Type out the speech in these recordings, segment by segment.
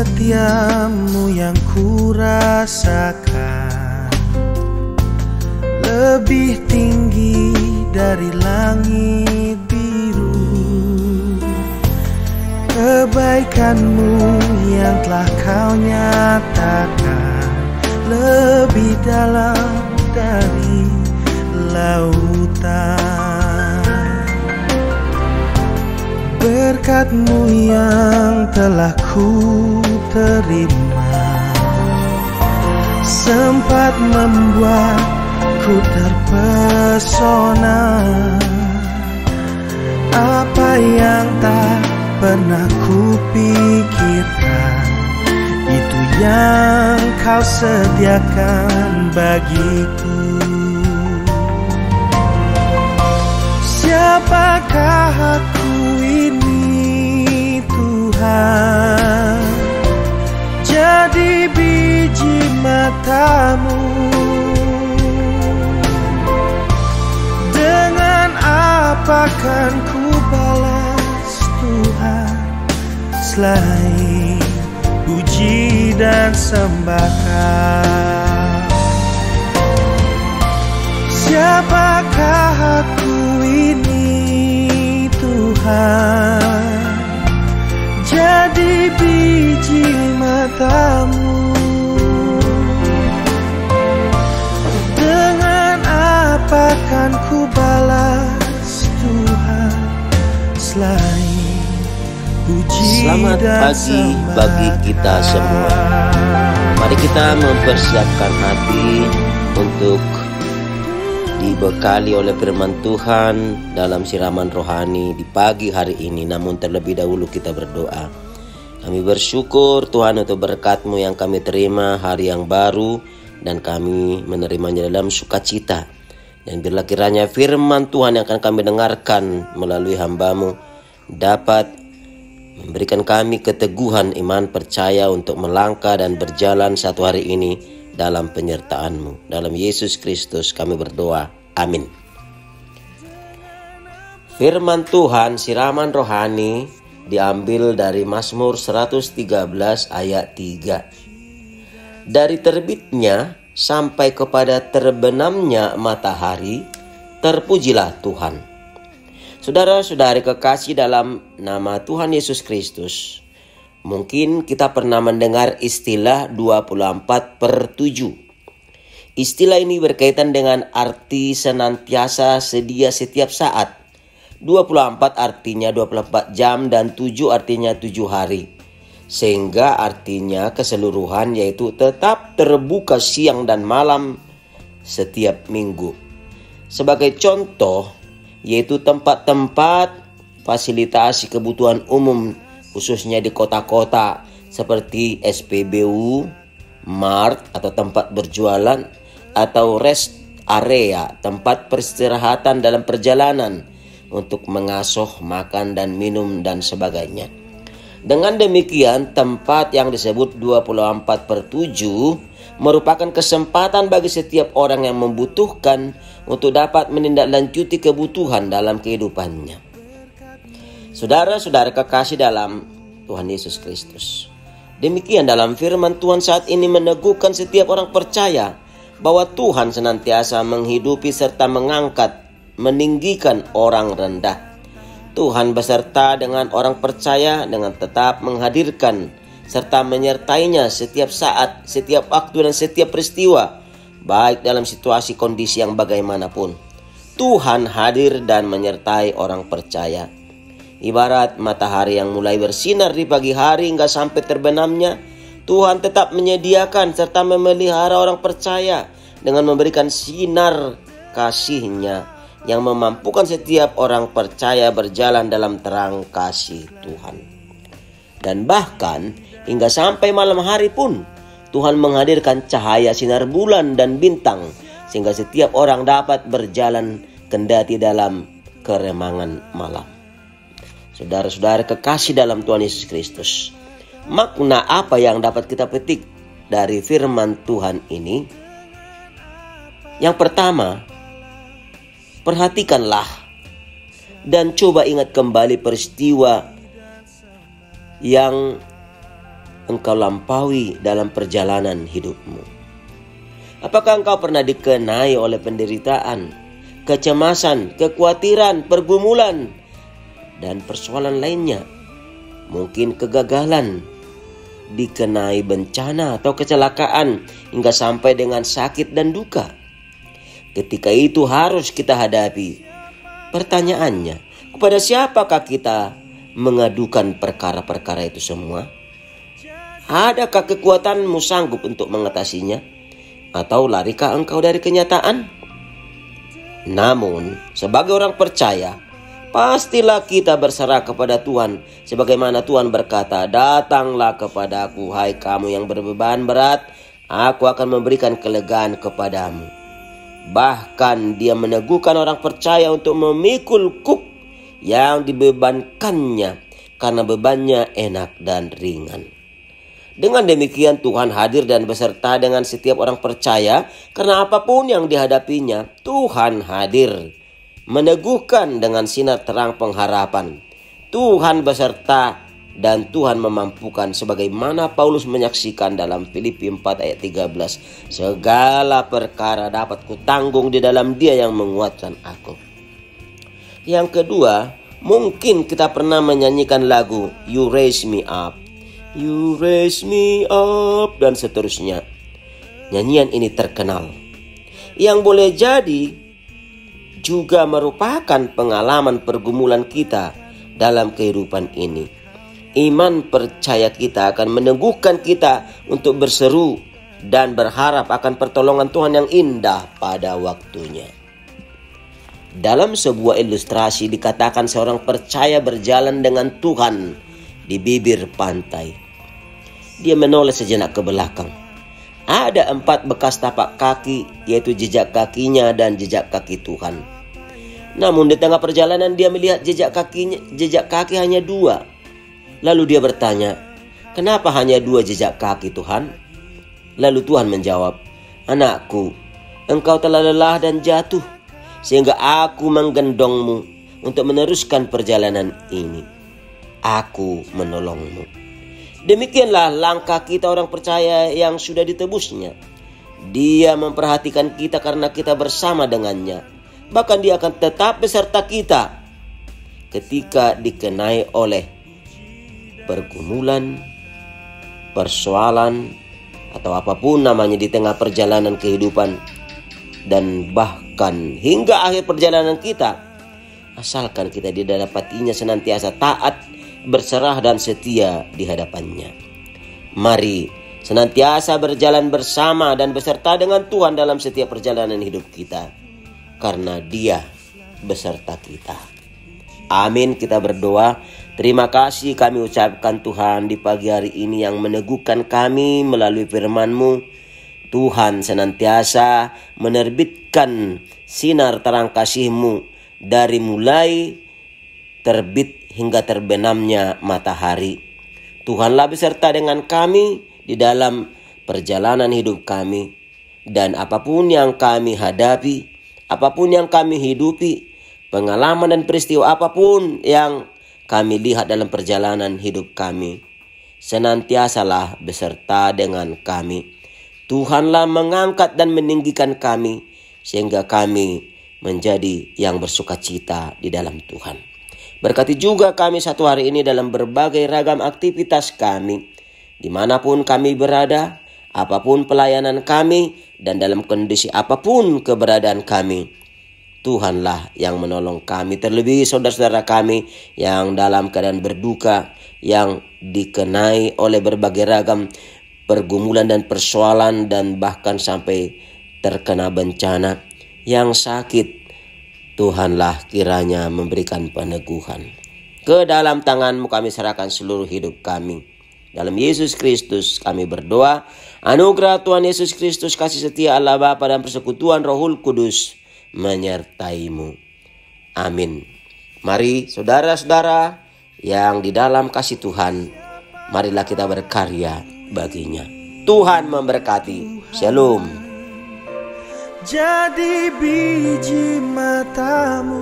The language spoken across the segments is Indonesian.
setiamu yang kurasakan lebih tinggi dari langit biru. Kebaikanmu yang telah kau nyatakan lebih dalam dari lautan. Berkat-Mu yang telah ku terima sempat membuatku terpesona. Apa yang tak pernah kupikirkan, itu yang kau sediakan bagiku. Siapakah aku ini Tuhan? Jadi biji mata-Mu. Dengan apa kan ku balas Tuhan selain puji dan sembahkan? Siapakah aku ini Tuhan? Jadi biji mata-Mu. Dengan apa kan ku balas Tuhan selain puji Selamat dan pagi bagi kita semua. Mari kita mempersiapkan hati untuk dibekali oleh firman Tuhan dalam siraman rohani di pagi hari ini. Namun terlebih dahulu kita berdoa. Kami bersyukur Tuhan untuk berkat-Mu yang kami terima hari yang baru, dan kami menerimanya dalam sukacita. Dan biarlah kiranya firman Tuhan yang akan kami dengarkan melalui hamba-Mu dapat memberikan kami keteguhan iman percaya untuk melangkah dan berjalan satu hari ini dalam penyertaan-Mu. Dalam Yesus Kristus kami berdoa. Amin. Firman Tuhan siraman rohani diambil dari Mazmur 113 ayat 3. Dari terbitnya sampai kepada terbenamnya matahari, terpujilah Tuhan. Saudara-saudari kekasih dalam nama Tuhan Yesus Kristus, mungkin kita pernah mendengar istilah 24/7. Istilah ini berkaitan dengan arti senantiasa, sedia, setiap saat. 24 artinya 24 jam dan 7 artinya 7 hari. Sehingga artinya keseluruhan, yaitu tetap terbuka siang dan malam setiap minggu. Sebagai contoh, yaitu tempat-tempat fasilitasi kebutuhan umum khususnya di kota-kota seperti SPBU, mart atau tempat berjualan, atau rest area, tempat peristirahatan dalam perjalanan untuk mengasuh, makan dan minum dan sebagainya. Dengan demikian, tempat yang disebut 24/7 merupakan kesempatan bagi setiap orang yang membutuhkan untuk dapat menindaklanjuti kebutuhan dalam kehidupannya. Saudara-saudara kekasih dalam Tuhan Yesus Kristus, demikian dalam firman Tuhan saat ini meneguhkan setiap orang percaya bahwa Tuhan senantiasa menghidupi serta mengangkat, meninggikan orang rendah. Tuhan beserta dengan orang percaya dengan tetap menghadirkan serta menyertainya setiap saat, setiap waktu dan setiap peristiwa, baik dalam situasi kondisi yang bagaimanapun. Tuhan hadir dan menyertai orang percaya. Ibarat matahari yang mulai bersinar di pagi hari hingga sampai terbenamnya, Tuhan tetap menyediakan serta memelihara orang percaya dengan memberikan sinar kasih-Nya yang memampukan setiap orang percaya berjalan dalam terang kasih Tuhan. Dan bahkan hingga sampai malam hari pun Tuhan menghadirkan cahaya sinar bulan dan bintang sehingga setiap orang dapat berjalan kendati dalam keremangan malam. Saudara-saudara kekasih dalam Tuhan Yesus Kristus, makna apa yang dapat kita petik dari firman Tuhan ini? Yang pertama, perhatikanlah dan coba ingat kembali peristiwa yang engkau lampaui dalam perjalanan hidupmu? Apakah engkau pernah dikenai oleh penderitaan, kecemasan, kekhawatiran, pergumulan, dan persoalan lainnya? Mungkin kegagalan, dikenai bencana atau kecelakaan, hingga sampai dengan sakit dan duka. Ketika itu harus kita hadapi. Pertanyaannya, kepada siapakah kita mengadukan perkara-perkara itu semua? Adakah kekuatanmu sanggup untuk mengatasinya? Atau larikah engkau dari kenyataan? Namun, sebagai orang percaya, pastilah kita berserah kepada Tuhan. Sebagaimana Tuhan berkata, "Datanglah kepadaku, hai kamu yang berbeban berat, aku akan memberikan kelegaan kepadamu." Bahkan dia meneguhkan orang percaya untuk memikul kuk yang dibebankannya, karena bebannya enak dan ringan. Dengan demikian Tuhan hadir dan beserta dengan setiap orang percaya, karena apapun yang dihadapinya, Tuhan hadir, meneguhkan dengan sinar terang pengharapan. Tuhan beserta dan Tuhan memampukan, sebagaimana Paulus menyaksikan dalam Filipi 4 ayat 13. Segala perkara dapat kutanggung di dalam Dia yang menguatkan aku. Yang kedua, mungkin kita pernah menyanyikan lagu You Raise Me Up, You Raise Me Up, dan seterusnya. Nyanyian ini terkenal, yang boleh jadi juga merupakan pengalaman pergumulan kita dalam kehidupan ini. Iman percaya kita akan meneguhkan kita untuk berseru dan berharap akan pertolongan Tuhan yang indah pada waktunya. Dalam sebuah ilustrasi dikatakan seorang percaya berjalan dengan Tuhan di bibir pantai. Dia menoleh sejenak ke belakang. Ada 4 bekas tapak kaki, yaitu jejak kakinya dan jejak kaki Tuhan. Namun di tengah perjalanan dia melihat jejak kaki hanya 2. Lalu dia bertanya, "Kenapa hanya 2 jejak kaki, Tuhan?" Lalu Tuhan menjawab, "Anakku, engkau telah lelah dan jatuh, sehingga aku menggendongmu untuk meneruskan perjalanan ini. Aku menolongmu." Demikianlah langkah kita orang percaya yang sudah ditebusnya. Dia memperhatikan kita karena kita bersama dengannya. Bahkan dia akan tetap beserta kita ketika dikenai oleh pergumulan, persoalan, atau apapun namanya di tengah perjalanan kehidupan, dan bahkan hingga akhir perjalanan kita, asalkan kita didapatinya senantiasa taat, berserah dan setia di hadapannya. Mari senantiasa berjalan bersama dan beserta dengan Tuhan dalam setiap perjalanan hidup kita, karena Dia beserta kita. Amin. Kita berdoa. Terima kasih kami ucapkan Tuhan di pagi hari ini yang meneguhkan kami melalui firman-Mu. Tuhan senantiasa menerbitkan sinar terang kasih-Mu dari mulai terbit hingga terbenamnya matahari. Tuhanlah beserta dengan kami di dalam perjalanan hidup kami. Dan apapun yang kami hadapi, apapun yang kami hidupi, pengalaman dan peristiwa apapun yang kami lihat dalam perjalanan hidup kami, senantiasalah beserta dengan kami. Tuhanlah mengangkat dan meninggikan kami, sehingga kami menjadi yang bersukacita di dalam Tuhan. Berkati juga kami satu hari ini dalam berbagai ragam aktivitas kami, dimanapun kami berada, apapun pelayanan kami, dan dalam kondisi apapun keberadaan kami. Tuhanlah yang menolong kami, terlebih saudara-saudara kami yang dalam keadaan berduka, yang dikenai oleh berbagai ragam pergumulan dan persoalan, dan bahkan sampai terkena bencana, yang sakit. Tuhanlah kiranya memberikan peneguhan. Ke dalam tangan-Mu kami serahkan seluruh hidup kami. Dalam Yesus Kristus kami berdoa. Anugerah Tuhan Yesus Kristus, kasih setia Allah Bapa dan persekutuan Rohul Kudus menyertai-Mu. Amin. Mari saudara-saudara yang di dalam kasih Tuhan, marilah kita berkarya baginya. Tuhan memberkati. Shalom. Jadi biji matamu,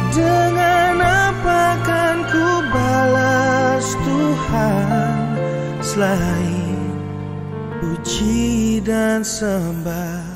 dengan apa kan ku balas selain puji dan sembah.